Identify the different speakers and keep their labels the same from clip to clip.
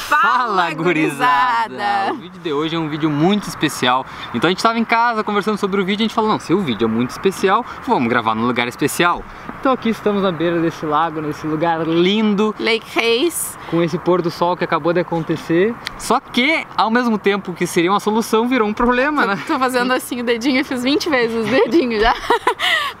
Speaker 1: Fala, gurizada! O vídeo de hoje é um vídeo muito especial. Então a gente estava em casa conversando sobre o vídeo e a gente falou, não, se o vídeo é muito especial, vamos gravar num lugar especial. Então aqui estamos na beira desse lago, nesse lugar lindo,
Speaker 2: Lake Hayes,
Speaker 1: com esse pôr do sol que acabou de acontecer. Só que, ao mesmo tempo que seria uma solução, virou um problema, né?
Speaker 2: Tô fazendo assim o dedinho, eu fiz 20 vezes o dedinho já.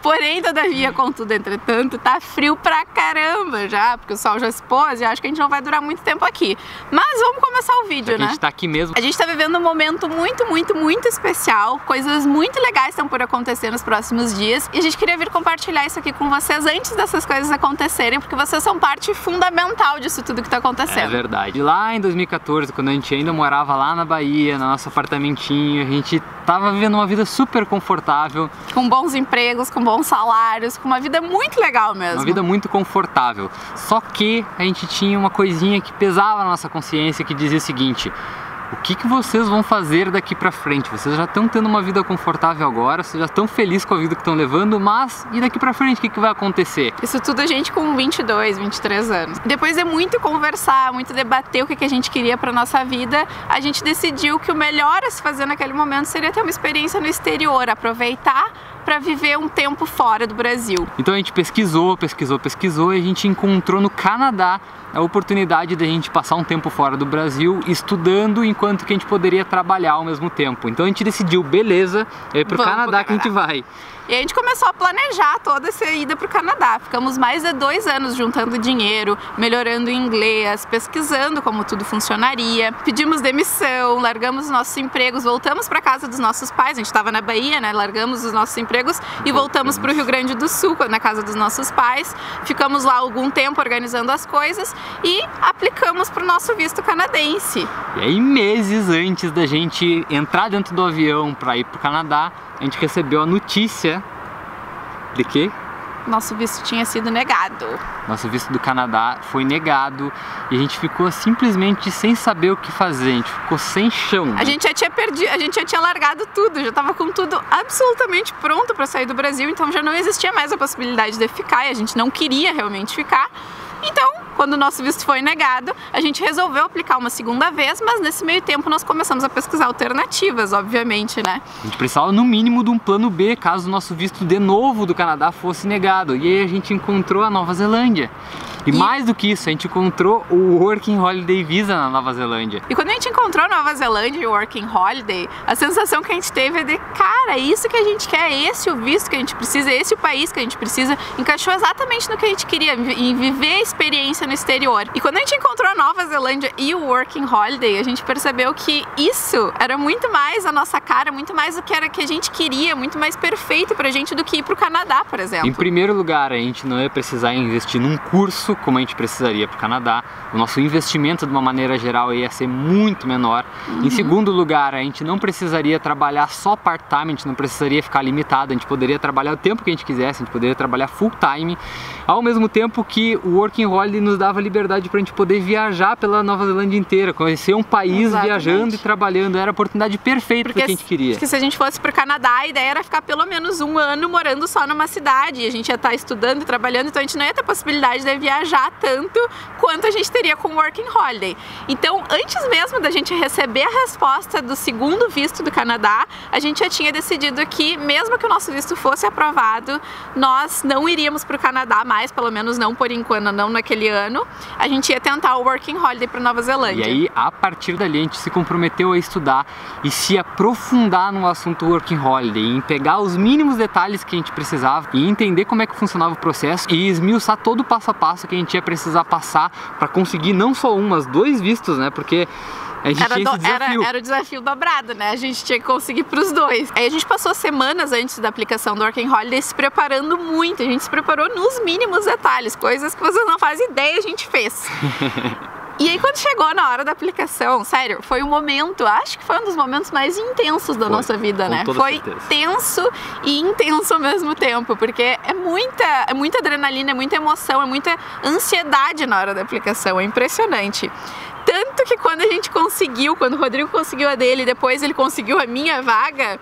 Speaker 2: Porém, todavia, contudo, entretanto, tá frio pra caramba já, porque o sol já se pôs e acho que a gente não vai durar muito tempo aqui. Mas vamos começar o vídeo, né?
Speaker 1: A gente tá aqui mesmo.
Speaker 2: A gente tá vivendo um momento muito especial, coisas muito legais estão por acontecer nos próximos dias e a gente queria vir compartilhar isso aqui com vocês antes dessas coisas acontecerem, porque vocês são parte fundamental disso tudo que tá acontecendo.
Speaker 1: É verdade. Lá em 2014, quando a gente ainda morava lá na Bahia, no nosso apartamentinho, a gente tava vivendo uma vida super confortável.
Speaker 2: Com bons empregos, com bons salários, com uma vida muito legal mesmo.
Speaker 1: Uma vida muito confortável. Só que a gente tinha uma coisinha que pesava na nossa consciência, que dizia o seguinte: o que vocês vão fazer daqui pra frente? Vocês já estão tendo uma vida confortável agora, vocês já estão felizes com a vida que estão levando, mas e daqui pra frente, o que vai acontecer?
Speaker 2: Isso tudo a gente com 22, 23 anos. Depois de muito conversar, muito debater o que a gente queria pra nossa vida, a gente decidiu que o melhor a se fazer naquele momento seria ter uma experiência no exterior, aproveitar para viver um tempo fora do Brasil.
Speaker 1: Então a gente pesquisou e a gente encontrou no Canadá a oportunidade de a gente passar um tempo fora do Brasil estudando enquanto que a gente poderia trabalhar ao mesmo tempo. Então a gente decidiu, beleza, é pro Canadá que a gente vai.
Speaker 2: E a gente começou a planejar toda essa ida para o Canadá. Ficamos mais de 2 anos juntando dinheiro, melhorando o inglês, pesquisando como tudo funcionaria. Pedimos demissão, largamos os nossos empregos, voltamos para casa dos nossos pais. A gente estava na Bahia, né? Largamos os nossos empregos e voltamos para o Rio Grande do Sul, na casa dos nossos pais. Ficamos lá algum tempo organizando as coisas e aplicamos para o nosso visto canadense.
Speaker 1: E aí, meses antes da gente entrar dentro do avião para ir para o Canadá, a gente recebeu a notícia de que
Speaker 2: nosso visto tinha sido negado.
Speaker 1: Nosso visto do Canadá foi negado e a gente ficou simplesmente sem saber o que fazer, a gente ficou sem chão.
Speaker 2: A gente já tinha largado tudo, já estava com tudo absolutamente pronto para sair do Brasil, então já não existia mais a possibilidade de ficar e a gente não queria realmente ficar. Então, quando o nosso visto foi negado, a gente resolveu aplicar uma segunda vez, mas nesse meio tempo nós começamos a pesquisar alternativas, obviamente, né?
Speaker 1: A gente precisava no mínimo de um plano B, caso o nosso visto de novo do Canadá fosse negado. E aí a gente encontrou a Nova Zelândia. E mais do que isso, a gente encontrou o Working Holiday Visa na Nova Zelândia.
Speaker 2: E quando a gente encontrou a Nova Zelândia e o Working Holiday, a sensação que a gente teve é de, cara, é isso que a gente quer, é esse o visto que a gente precisa, é esse o país que a gente precisa. Encaixou exatamente no que a gente queria, em viver a experiência no exterior. E quando a gente encontrou a Nova Zelândia e o Working Holiday, a gente percebeu que isso era muito mais a nossa cara, muito mais o que era que a gente queria, muito mais perfeito pra gente do que ir pro Canadá, por exemplo.
Speaker 1: Em primeiro lugar, a gente não ia precisar investir num curso como a gente precisaria para o Canadá. O nosso investimento, de uma maneira geral, ia ser muito menor. Em segundo lugar, a gente não precisaria trabalhar só part-time, a gente não precisaria ficar limitado, a gente poderia trabalhar o tempo que a gente quisesse, a gente poderia trabalhar full-time, ao mesmo tempo que o Working Holiday nos dava liberdade para a gente poder viajar pela Nova Zelândia inteira, conhecer um país viajando e trabalhando. Era a oportunidade perfeita para o que a gente queria.
Speaker 2: Porque se a gente fosse para o Canadá, a ideia era ficar pelo menos 1 ano morando só numa cidade, e a gente ia estar estudando e trabalhando, então a gente não ia ter possibilidade de viajar tanto quanto a gente teria com o Working Holiday. Então, antes mesmo da gente receber a resposta do segundo visto do Canadá, a gente já tinha decidido que, mesmo que o nosso visto fosse aprovado, nós não iríamos para o Canadá mais, pelo menos não por enquanto, não naquele ano. A gente ia tentar o Working Holiday para Nova Zelândia.
Speaker 1: E aí, a partir dali, a gente se comprometeu a estudar e se aprofundar no assunto Working Holiday, em pegar os mínimos detalhes que a gente precisava e entender como é que funcionava o processo e esmiuçar todo o passo a passo que a gente ia precisar passar para conseguir não só um, mas 2 vistos, né? Porque a gente tinha esse desafio.
Speaker 2: Era o desafio dobrado, né? A gente tinha que conseguir para os 2. Aí a gente passou semanas antes da aplicação do Working Holiday se preparando muito. A gente se preparou nos mínimos detalhes, coisas que vocês não fazem ideia a gente fez. E aí quando chegou na hora da aplicação, sério, foi um momento, acho que foi um dos momentos mais intensos da nossa vida, né? Foi tenso e intenso ao mesmo tempo, porque é muita adrenalina, é muita emoção, é muita ansiedade na hora da aplicação, é impressionante. Tanto que quando a gente conseguiu, quando o Rodrigo conseguiu a dele, depois ele conseguiu a minha vaga,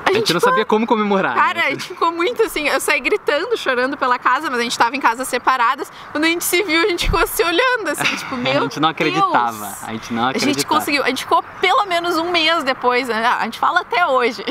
Speaker 2: a
Speaker 1: A gente não sabia como comemorar.
Speaker 2: Cara,
Speaker 1: né?
Speaker 2: a gente ficou muito assim, eu saí gritando, chorando pela casa, mas a gente tava em casas separadas. Quando a gente se viu, a gente ficou se olhando, assim, tipo, meu Deus.
Speaker 1: A gente não acreditava. A gente não acreditava.
Speaker 2: A gente conseguiu, a gente ficou pelo menos um mês depois, né? A gente fala até hoje,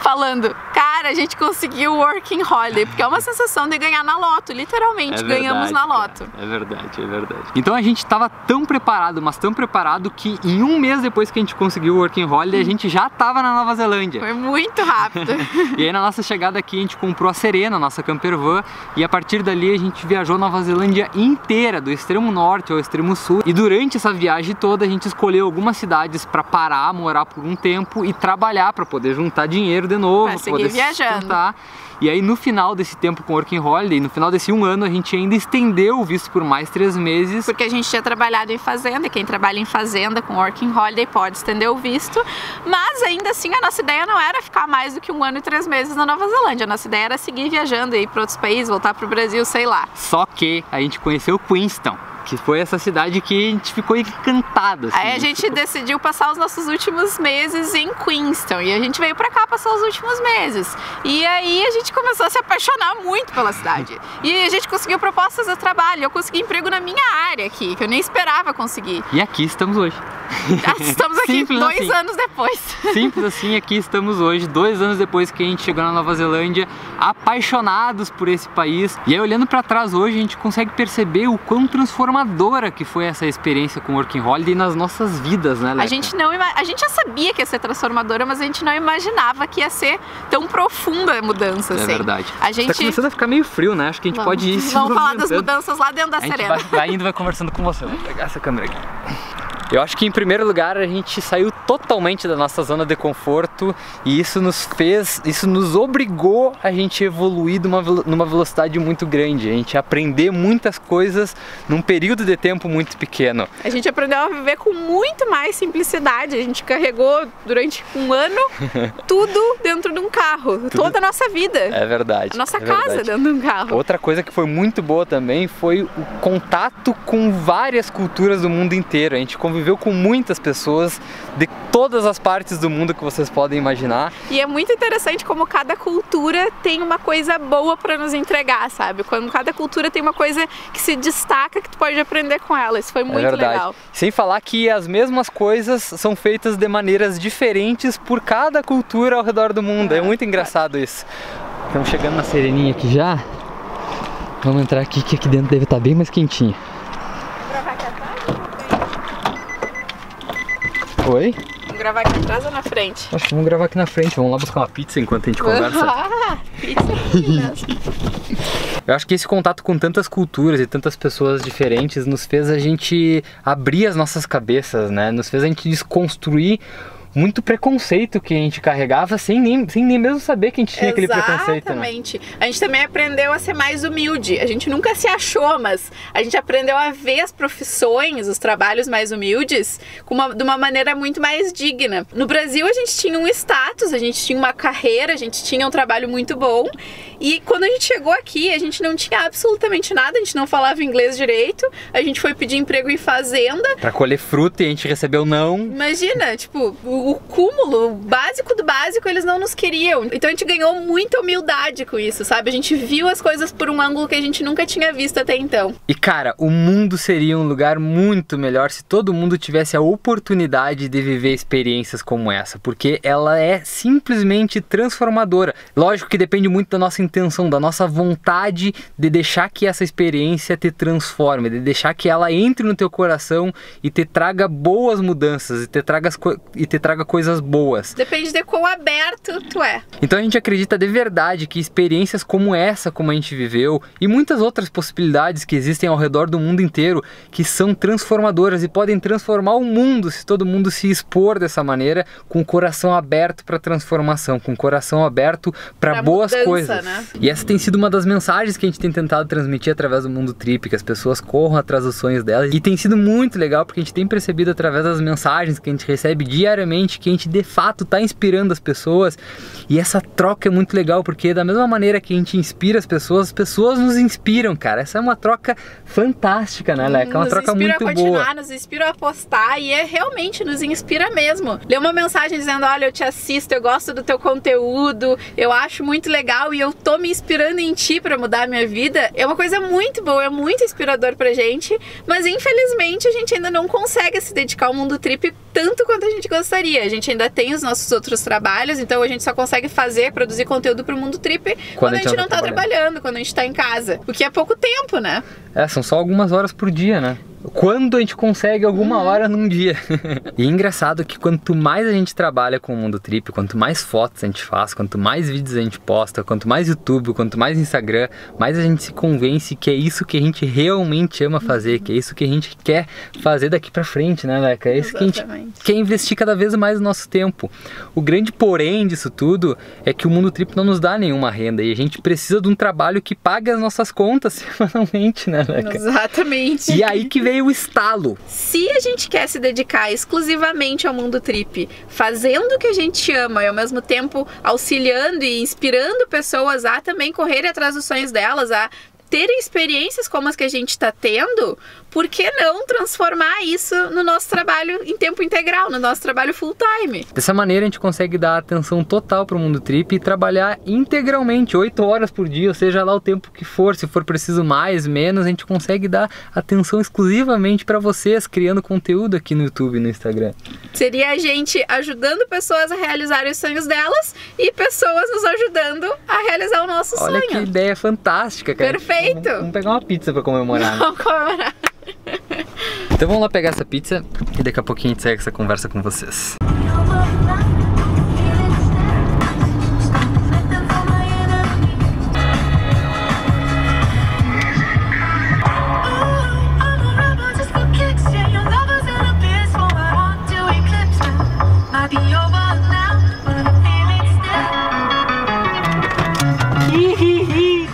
Speaker 2: falando, cara, a gente conseguiu o Working Holiday, porque é uma sensação de ganhar na loto, literalmente, ganhamos na loto.
Speaker 1: Cara, é verdade, é verdade. Então a gente tava tão preparado, mas tão preparado que em um mês depois que a gente conseguiu o Working Holiday, a gente já tava na Nova Zelândia.
Speaker 2: Foi muito rápido.
Speaker 1: E aí na nossa chegada aqui a gente comprou a Serena, a nossa camper van, e a partir dali a gente viajou a Nova Zelândia inteira, do extremo norte ao extremo sul. E durante essa viagem toda a gente escolheu algumas cidades para parar, morar por um tempo e trabalhar para poder juntar dinheiro de novo,
Speaker 2: pra seguir
Speaker 1: poder
Speaker 2: viajando.
Speaker 1: sustentar. E aí no final desse tempo com o Working Holiday, no final desse um ano, a gente ainda estendeu o visto por mais 3 meses.
Speaker 2: Porque a gente tinha trabalhado em fazenda, e quem trabalha em fazenda com Working Holiday pode estender o visto. Mas ainda assim a nossa ideia não era ficar mais do que 1 ano e 3 meses na Nova Zelândia. A nossa ideia era seguir viajando, ir para outros países, voltar para o Brasil, sei lá.
Speaker 1: Só que a gente conheceu Queenstown, que foi essa cidade que a gente ficou encantado. Assim,
Speaker 2: aí a gente decidiu passar os nossos últimos meses em Queenstown e a gente veio pra cá passar os últimos meses. E aí a gente começou a se apaixonar muito pela cidade. E a gente conseguiu propostas de trabalho, eu consegui emprego na minha área aqui, que eu nem esperava conseguir.
Speaker 1: E aqui estamos hoje.
Speaker 2: Estamos aqui
Speaker 1: Simples
Speaker 2: 2
Speaker 1: assim.
Speaker 2: anos depois.
Speaker 1: Simples assim, aqui estamos hoje, 2 anos depois que a gente chegou na Nova Zelândia, apaixonados por esse país. E aí olhando pra trás hoje, a gente consegue perceber o quão transformadora que foi essa experiência com o Working Holiday nas nossas vidas, né, Leca?
Speaker 2: A gente já sabia que ia ser transformadora, mas a gente não imaginava que ia ser tão profunda a mudança, assim.
Speaker 1: É verdade.
Speaker 2: A gente...
Speaker 1: Tá começando a ficar meio frio, né? Acho que a gente pode ir se
Speaker 2: Vamos falar das
Speaker 1: movimentando.
Speaker 2: mudanças lá dentro da Serena.
Speaker 1: A gente vai indo, vai conversando com você. Vou pegar essa câmera aqui. Eu acho que em primeiro lugar a gente saiu totalmente da nossa zona de conforto e isso nos obrigou a gente evoluir numa velocidade muito grande, a gente aprender muitas coisas num período de tempo muito pequeno.
Speaker 2: A gente aprendeu a viver com muito mais simplicidade, a gente carregou durante 1 ano tudo dentro de um carro, toda a nossa vida.
Speaker 1: É verdade.
Speaker 2: A nossa casa dentro de um carro.
Speaker 1: Outra coisa que foi muito boa também foi o contato com várias culturas do mundo inteiro, a gente conviveu com muitas pessoas de todas as partes do mundo que vocês podem imaginar.
Speaker 2: E é muito interessante como cada cultura tem uma coisa boa para nos entregar, sabe? Quando cada cultura tem uma coisa que se destaca que tu pode aprender com ela. Isso foi muito legal.
Speaker 1: Sem falar que as mesmas coisas são feitas de maneiras diferentes por cada cultura ao redor do mundo. É muito engraçado isso. Estamos chegando na Sereninha aqui já. Vamos entrar aqui, que aqui dentro deve estar bem mais quentinho. Oi?
Speaker 2: Vamos gravar aqui atrás ou na frente?
Speaker 1: Acho que vamos gravar aqui na frente. Vamos lá buscar uma pizza enquanto a gente conversa.
Speaker 2: Ah, pizza aqui mesmo.
Speaker 1: Eu acho que esse contato com tantas culturas e tantas pessoas diferentes nos fez a gente abrir as nossas cabeças, né? Nos fez a gente desconstruir muito preconceito que a gente carregava sem nem mesmo saber que a gente tinha aquele preconceito, né?
Speaker 2: Exatamente. A gente também aprendeu a ser mais humilde. A gente nunca se achou, mas a gente aprendeu a ver as profissões, os trabalhos mais humildes de uma maneira muito mais digna. No Brasil a gente tinha um status, a gente tinha uma carreira, a gente tinha um trabalho muito bom. E quando a gente chegou aqui, a gente não tinha absolutamente nada, a gente não falava inglês direito, a gente foi pedir emprego em fazenda.
Speaker 1: Pra colher fruta e a gente recebeu não.
Speaker 2: Imagina, tipo, o cúmulo, o básico do básico, eles não nos queriam. Então a gente ganhou muita humildade com isso, sabe? A gente viu as coisas por um ângulo que a gente nunca tinha visto até então.
Speaker 1: E cara, o mundo seria um lugar muito melhor se todo mundo tivesse a oportunidade de viver experiências como essa, porque ela é simplesmente transformadora. Lógico que depende muito da nossa intenção, da nossa vontade de deixar que essa experiência te transforme, de deixar que ela entre no teu coração e te traga boas mudanças, e te traga coisas boas.
Speaker 2: Depende de quão aberto tu é.
Speaker 1: Então a gente acredita de verdade que experiências como essa, como a gente viveu, e muitas outras possibilidades que existem ao redor do mundo inteiro, que são transformadoras e podem transformar o mundo se todo mundo se expor dessa maneira, com o coração aberto para transformação, com o coração aberto para boas
Speaker 2: mudança,
Speaker 1: coisas.
Speaker 2: Né?
Speaker 1: E essa tem sido uma das mensagens que a gente tem tentado transmitir através do Mundo Trip, que as pessoas corram atrás dos sonhos delas, e tem sido muito legal porque a gente tem percebido através das mensagens que a gente recebe diariamente gente, que a gente de fato tá inspirando as pessoas. E essa troca é muito legal, porque da mesma maneira que a gente inspira as pessoas nos inspiram, cara. Essa é uma troca fantástica, né, Leca? É uma troca muito boa.
Speaker 2: Nos inspira a continuar, nos inspira a postar e realmente nos inspira mesmo. Ler uma mensagem dizendo, olha, eu te assisto, eu gosto do teu conteúdo, eu acho muito legal e eu tô me inspirando em ti pra mudar a minha vida. É uma coisa muito boa, é muito inspirador pra gente, mas infelizmente a gente ainda não consegue se dedicar ao mundo trip tanto quanto a gente gostaria. A gente ainda tem os nossos outros trabalhos, então a gente só consegue produzir conteúdo pro mundo trip quando a gente não tá trabalhando, quando a gente tá em casa. O que é pouco tempo, né?
Speaker 1: São só algumas horas por dia, né? Quando a gente consegue alguma hora num dia. E é engraçado que quanto mais a gente trabalha com o mundo trip, quanto mais fotos a gente faz, quanto mais vídeos a gente posta, quanto mais YouTube, quanto mais Instagram, mais a gente se convence que é isso que a gente realmente ama fazer, que é isso que a gente quer fazer daqui pra frente, né, Leca? É isso que a gente quer investir cada vez mais no nosso tempo. O grande porém disso tudo é que o mundo trip não nos dá nenhuma renda e a gente precisa de um trabalho que pague as nossas contas semanalmente, né, Leca?
Speaker 2: Exatamente.
Speaker 1: E aí que veio o estalo.
Speaker 2: Se a gente quer se dedicar exclusivamente ao mundo trip, fazendo o que a gente ama e ao mesmo tempo auxiliando e inspirando pessoas a também correrem atrás dos sonhos delas, a terem experiências como as que a gente está tendo, por que não transformar isso no nosso trabalho em tempo integral, no nosso trabalho full time?
Speaker 1: Dessa maneira a gente consegue dar atenção total para o mundo trip e trabalhar integralmente, 8 horas por dia, ou seja lá o tempo que for, se for preciso mais, menos, a gente consegue dar atenção exclusivamente para vocês, criando conteúdo aqui no YouTube e no Instagram.
Speaker 2: Seria a gente ajudando pessoas a realizarem os sonhos delas e pessoas nos ajudando a realizar o nosso sonho.
Speaker 1: Olha que ideia fantástica, cara.
Speaker 2: Perfeito!
Speaker 1: Vamos pegar uma pizza para comemorar.
Speaker 2: Vamos comemorar.
Speaker 1: Então vamos lá pegar essa pizza e daqui a pouquinho a gente segue essa conversa com vocês.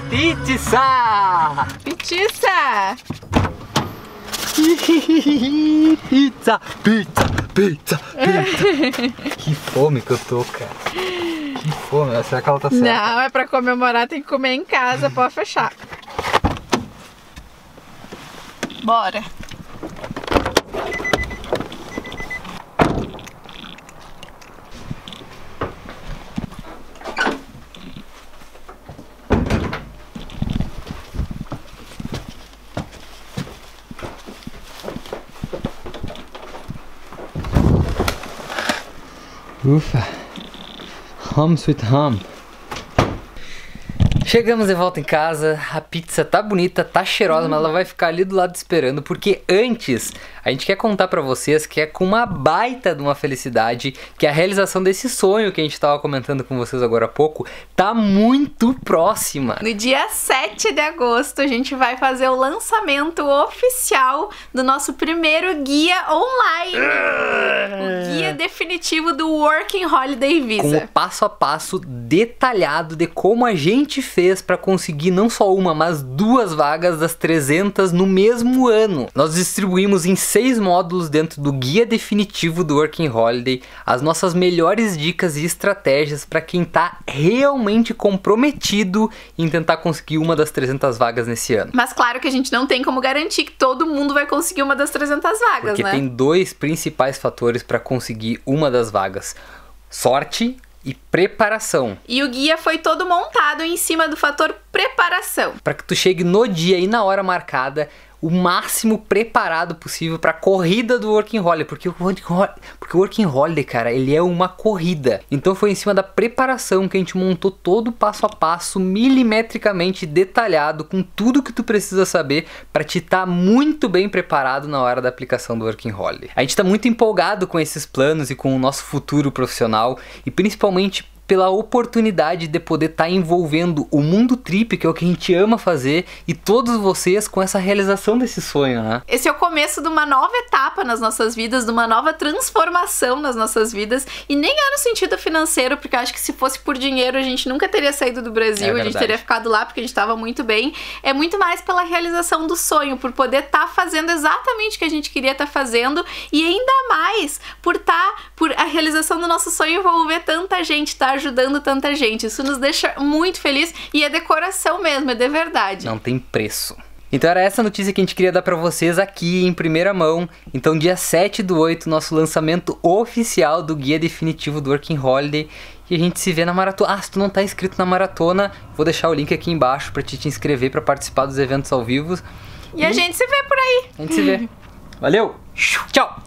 Speaker 1: Pizza!
Speaker 2: Pizza!
Speaker 1: Pizza, pizza, pizza, pizza. Que fome que eu tô, cara. Que fome. Será que ela tá certa?
Speaker 2: Não, é pra comemorar, tem que comer em casa, pode fechar. Bora.
Speaker 1: Ufa, home sweet home. Chegamos de volta em casa, a pizza tá bonita, tá cheirosa, mas ela vai ficar ali do lado esperando, porque antes a gente quer contar pra vocês que é com uma baita de uma felicidade que a realização desse sonho que a gente tava comentando com vocês agora há pouco tá muito próxima.
Speaker 2: No dia 7 de agosto a gente vai fazer o lançamento oficial do nosso primeiro guia online, o guia definitivo do Working Holiday Visa.
Speaker 1: Com o passo a passo detalhado de como a gente fez para conseguir não só uma, mas 2 vagas das 300 no mesmo ano. Nós distribuímos em 6 módulos dentro do guia definitivo do Working Holiday as nossas melhores dicas e estratégias para quem tá realmente comprometido em tentar conseguir uma das 300 vagas nesse ano.
Speaker 2: Mas claro que a gente não tem como garantir que todo mundo vai conseguir uma das 300 vagas,
Speaker 1: porque
Speaker 2: né?
Speaker 1: Tem 2 principais fatores para conseguir uma das vagas: sorte e preparação.
Speaker 2: E o guia foi todo montado em cima do fator preparação.
Speaker 1: Para que tu chegue no dia e na hora marcada o máximo preparado possível para a corrida do Working Holiday, porque o Working Holiday, cara, ele é uma corrida. Então foi em cima da preparação que a gente montou todo o passo a passo, milimetricamente detalhado, com tudo que tu precisa saber para te estar muito bem preparado na hora da aplicação do Working Holiday. A gente está muito empolgado com esses planos e com o nosso futuro profissional e principalmente pela oportunidade de poder estar envolvendo o Mundo Trip, que é o que a gente ama fazer, e todos vocês com essa realização desse sonho, né?
Speaker 2: Esse é o começo de uma nova etapa nas nossas vidas, de uma nova transformação nas nossas vidas, e nem é no sentido financeiro, porque eu acho que se fosse por dinheiro a gente nunca teria saído do Brasil, a gente teria ficado lá porque a gente estava muito bem. É muito mais pela realização do sonho, por poder estar fazendo exatamente o que a gente queria estar fazendo, e ainda mais por a realização do nosso sonho envolver tanta gente, tá ajudando tanta gente. Isso nos deixa muito feliz e é decoração mesmo, é de verdade.
Speaker 1: Não tem preço. Então era essa notícia que a gente queria dar pra vocês aqui em primeira mão. Então dia 7/8, nosso lançamento oficial do guia definitivo do Working Holiday. E a gente se vê na maratona. Ah, se tu não tá inscrito na maratona, vou deixar o link aqui embaixo pra te inscrever pra participar dos eventos ao vivo.
Speaker 2: E a gente se vê por aí.
Speaker 1: A gente se vê. Valeu! Tchau!